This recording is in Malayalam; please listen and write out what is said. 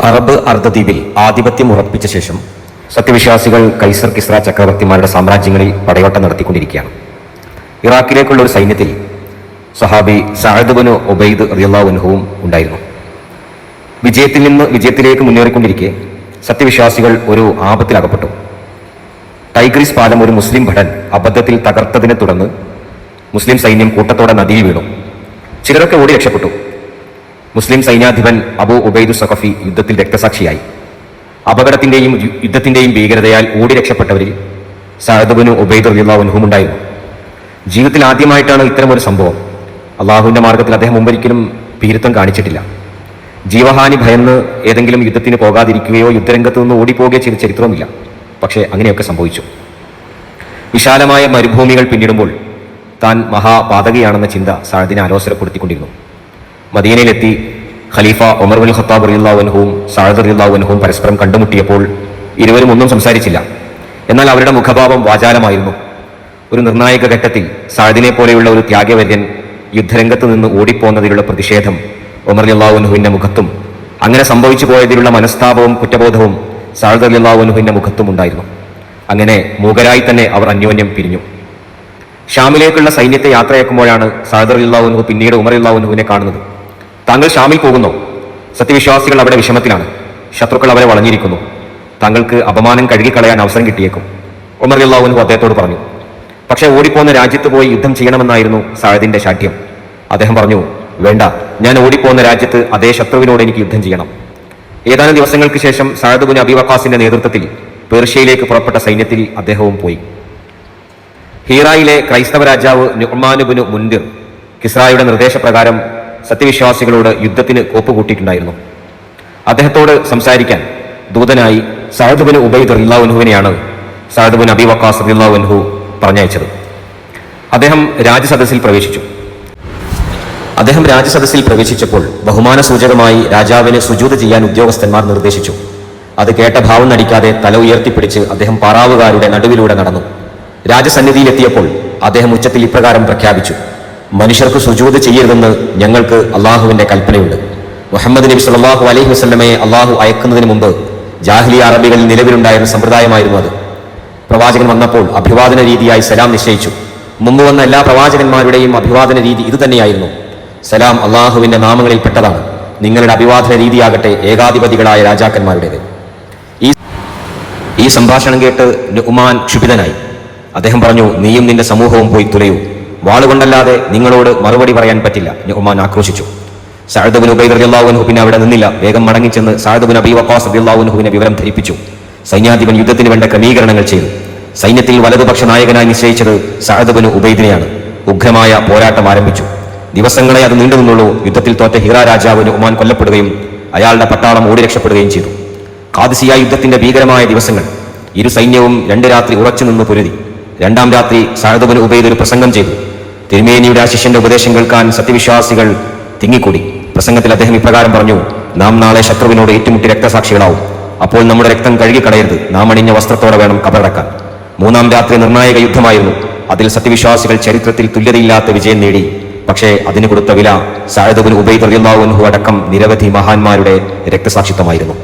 അറബ് അർദ്ധദ്വീപിൽ ആധിപത്യം ഉറപ്പിച്ച ശേഷം സത്യവിശ്വാസികൾ കൈസർ കിസ്ര ചക്രവർത്തിമാരുടെ സാമ്രാജ്യങ്ങളിൽ പടയോട്ടം നടത്തിക്കൊണ്ടിരിക്കുകയാണ്. ഇറാഖിലേക്കുള്ള ഒരു സൈന്യത്തിൽ സഹാബി സഅദ് ബിൻ ഉബൈദ് റളിയല്ലാഹു അൻഹുവും ഉണ്ടായിരുന്നു. വിജയത്തിൽ നിന്ന് വിജയത്തിലേക്ക് മുന്നേറിക്കൊണ്ടിരിക്കെ സത്യവിശ്വാസികൾ ഒരു ആപത്തിലകപ്പെട്ടു. ടൈഗ്രീസ് പാലം ഒരു മുസ്ലിം ഭടൻ അബദ്ധത്തിൽ തകർത്തതിനെ തുടർന്ന് മുസ്ലിം സൈന്യം കൂട്ടത്തോടെ നദിയിൽ വീണു. ചിലരൊക്കെ ഓടി രക്ഷപ്പെട്ടു. മുസ്ലിം സൈന്യാധിപൻ അബൂ ഉബൈദു സഖഫി യുദ്ധത്തിൽ രക്തസാക്ഷിയായി. അപകടത്തിന്റെയും യുദ്ധത്തിന്റെയും ഭീകരതയാൽ ഓടി രക്ഷപ്പെട്ടവരിൽ സഅദ് ബിൻ ഉബൈദ് റളിയല്ലാഹു അൻഹു ഉണ്ടായിരുന്നു. ജീവിതത്തിൽ ആദ്യമായിട്ടാണ് ഇത്തരമൊരു സംഭവം. അള്ളാഹുവിന്റെ മാർഗത്തിൽ അദ്ദേഹം മുമ്പൊരിക്കലും ഭീരുത്വം കാണിച്ചിട്ടില്ല. ജീവഹാനി ഭയന്ന് ഏതെങ്കിലും യുദ്ധത്തിന് പോകാതിരിക്കുകയോ യുദ്ധരംഗത്ത് നിന്ന് ഓടിപ്പോകുകയോ ചെയ്ത ചരിത്രവുമില്ല. പക്ഷേ അങ്ങനെയൊക്കെ സംഭവിച്ചു. വിശാലമായ മരുഭൂമികൾ പിന്നിടുമ്പോൾ താൻ മഹാപാതകയാണെന്ന ചിന്ത സഅദിനെ അലോസരപ്പെടുത്തിക്കൊണ്ടിരുന്നു. മദീനയിലെത്തി ഖലീഫ ഉമർ ബിൻ ഖത്താബ് റളിയല്ലാഹു അൻഹുവും സഅദ് റളിയല്ലാഹു അൻഹുവും പരസ്പരം കണ്ടുമുട്ടിയപ്പോൾ ഇരുവരും ഒന്നും സംസാരിച്ചില്ല. എന്നാൽ അവരുടെ മുഖഭാവം വാചാലമായിരുന്നു. ഒരു നിർണായക ഘട്ടത്തിൽ സഅദിനെ പോലെയുള്ള ഒരു ത്യാഗവര്യൻ യുദ്ധരംഗത്ത് നിന്ന് ഓടിപ്പോന്നതിലുള്ള പ്രതിഷേധം ഉമർ റളിയല്ലാഹു അൻഹുവിന്റെ മുഖത്തും അങ്ങനെ സംഭവിച്ചു പോയതിലുള്ള മനസ്താപവും കുറ്റബോധവും സഅദ് റളിയല്ലാഹു അൻഹുവിന്റെ മുഖത്തും ഉണ്ടായിരുന്നു. അങ്ങനെ മൂകരായി തന്നെ അവർ അന്യോന്യം പിരിഞ്ഞു. ഷാമിലേക്കുള്ള സൈന്യത്തെ യാത്രയാക്കുമ്പോഴാണ് സഅദ് റളിയല്ലാഹു അൻഹു പിന്നീട് ഉമർ റളിയല്ലാഹു അൻഹുവിനെ കാണുന്നത്. താങ്കൾ ഷാമിൽ പോകുന്നു. സത്യവിശ്വാസികൾ അവിടെ വിഷമത്തിലാണ്. ശത്രുക്കൾ അവരെ വളഞ്ഞിരിക്കുന്നു. താങ്കൾക്ക് അപമാനം കഴുകിക്കളയാൻ അവസരം കിട്ടിയേക്കും, ഉമർ റളിയല്ലാഹു അൻഹു അദ്ദേഹത്തോട് പറഞ്ഞു. പക്ഷേ ഓടിപ്പോന്ന രാജ്യത്ത് പോയി യുദ്ധം ചെയ്യണമെന്നായിരുന്നു സഅദിന്റെ ശാഠ്യം. അദ്ദേഹം പറഞ്ഞു, വേണ്ട, ഞാൻ ഓടിപ്പോന്ന രാജ്യത്ത് അതേ ശത്രുവിനോട് എനിക്ക് യുദ്ധം ചെയ്യണം. ഏതാനും ദിവസങ്ങൾക്ക് ശേഷം സഅദ് ബിൻ അബീ വഖാസിന്റെ നേതൃത്വത്തിൽ പേർഷ്യയിലേക്ക് പുറപ്പെട്ട സൈന്യത്തിൽ അദ്ദേഹവും പോയി. ഹീറായിലെ ക്രൈസ്തവ രാജാവ് നുഅ്മാൻ ബിൻ മുൻദിർ കിസ്രായുടെ നിർദ്ദേശപ്രകാരം സത്യവിശ്വാസികളോട് യുദ്ധത്തിന് കോപ്പുകൂട്ടിയിട്ടുണ്ടായിരുന്നു. അദ്ദേഹത്തോട് സംസാരിക്കാൻ ദൂതനായി സഅദ് ബിൻ ഉബൈദ് റളിയല്ലാഹു അൻഹുവിനെയാണ് സഅദ് ബിൻ അബീ വഖാസ് റളിയല്ലാഹു അൻഹു പറഞ്ഞയച്ചത്. അദ്ദേഹം രാജസദസ്സിൽ പ്രവേശിച്ചപ്പോൾ ബഹുമാന സൂചകമായി രാജാവിന് സുജൂദ് ചെയ്യാൻ ഉദ്യോഗസ്ഥന്മാർ നിർദ്ദേശിച്ചു. അത് കേട്ട ഭാവം നടിക്കാതെ തല ഉയർത്തിപ്പിടിച്ച് അദ്ദേഹം പാറാവുകാരുടെ നടുവിലൂടെ നടന്നു. രാജസന്നിധിയിലെത്തിയപ്പോൾ അദ്ദേഹം ഉച്ചത്തിൽ ഇപ്രകാരം പ്രഖ്യാപിച്ചു: മനുഷ്യർക്ക് സുജൂദ് ചെയ്യരുതെന്ന് ഞങ്ങൾക്ക് അള്ളാഹുവിന്റെ കൽപ്പനയുണ്ട്. മുഹമ്മദ് നബി സല്ലല്ലാഹു അലൈഹി വസല്ലമയെ അള്ളാഹു അയക്കുന്നതിന് മുമ്പ് ജാഹിലിയ അറബികളിൽ നിലവിലുണ്ടായിരുന്ന സമ്പ്രദായമായിരുന്നു അത്. പ്രവാചകൻ വന്നപ്പോൾ അഭിവാദന രീതിയായി സലാം നിശ്ചയിച്ചു. മുമ്പ് വന്ന എല്ലാ പ്രവാചകന്മാരുടെയും അഭിവാദന രീതി ഇതുതന്നെയായിരുന്നു. സലാം അള്ളാഹുവിന്റെ നാമങ്ങളിൽപ്പെട്ടതാണ്. നിങ്ങളുടെ അഭിവാദന രീതിയാകട്ടെ ഏകാധിപതികളായ രാജാക്കന്മാരുടേത്. ഈ സംഭാഷണം കേട്ട് നുഅ്മാൻ ക്ഷുഭിതനായി. അദ്ദേഹം പറഞ്ഞു, നീയും നിന്റെ സമൂഹവും പോയി തുലയൂ. വാളുകൊണ്ടല്ലാതെ നിങ്ങളോട് മറുപടി പറയാൻ പറ്റില്ല. നുഅ്മാൻ ആക്രോശിച്ചു. സഅദ് ബിൻ ഉബൈദ് റളിയല്ലാഹു അൻഹു പിന്നെ അവിടെ നിന്നില്ല. വേഗം മടങ്ങിച്ചെന്ന് സഅദ് ബിൻ അബീ വഖാസ് റളിയല്ലാഹു അൻഹുവിനെ വിവരം ധരിപ്പിച്ചു. സൈന്യാധിപൻ യുദ്ധത്തിന് വേണ്ട ക്രമീകരണങ്ങൾ ചെയ്തു. സൈന്യത്തിൽ വലതുപക്ഷ നായകനായി നിശ്ചയിച്ചത് സഅദ് ബിൻ ഉബൈദിനെയാണ്. ഉഗ്രമായ പോരാട്ടം ആരംഭിച്ചു. ദിവസങ്ങളെ അത് നീണ്ടു നിന്നുള്ളൂ. യുദ്ധത്തിൽ തോറ്റ ഹിറ രാജാവ് നുഅ്മാൻ കൊല്ലപ്പെടുകയും അയാളുടെ പട്ടാളം ഓടി രക്ഷപ്പെടുകയും ചെയ്തു. ഖാദിസിയ യുദ്ധത്തിന്റെ ഭീകരമായ ദിവസങ്ങൾ. ഇരു സൈന്യവും 2 രാത്രി ഉറച്ചുനിന്ന് പൊരുതി. 2ാം രാത്രി സഅദ് ബിൻ ഉബൈദ് ഒരു പ്രസംഗം ചെയ്തു. തിരുമേനിയുടെ ശിഷ്യന്റെ ഉപദേശം കേൾക്കാൻ സത്യവിശ്വാസികൾ തിങ്ങിക്കൂടി. പ്രസംഗത്തിൽ അദ്ദേഹം ഇപ്രകാരം പറഞ്ഞു: നാം നാളെ ശത്രുവിനോട് ഏറ്റുമുട്ടി രക്തസാക്ഷികളാവും. അപ്പോൾ നമ്മുടെ രക്തം കഴുകിക്കളയരുത്. നാം അണിഞ്ഞ വസ്ത്രത്തോടെ വേണം കബറടക്കാൻ. 3ാം രാത്രി നിർണായക യുദ്ധമായിരുന്നു. അതിൽ സത്യവിശ്വാസികൾ ചരിത്രത്തിൽ തുല്യതയില്ലാത്ത വിജയം നേടി. പക്ഷേ അതിന് കൊടുത്ത വില സഅദ് ബിൻ ഉബൈദ് റളിയല്ലാഹു അൻഹു അടക്കം നിരവധി മഹാന്മാരുടെ രക്തസാക്ഷിത്വമായിരുന്നു.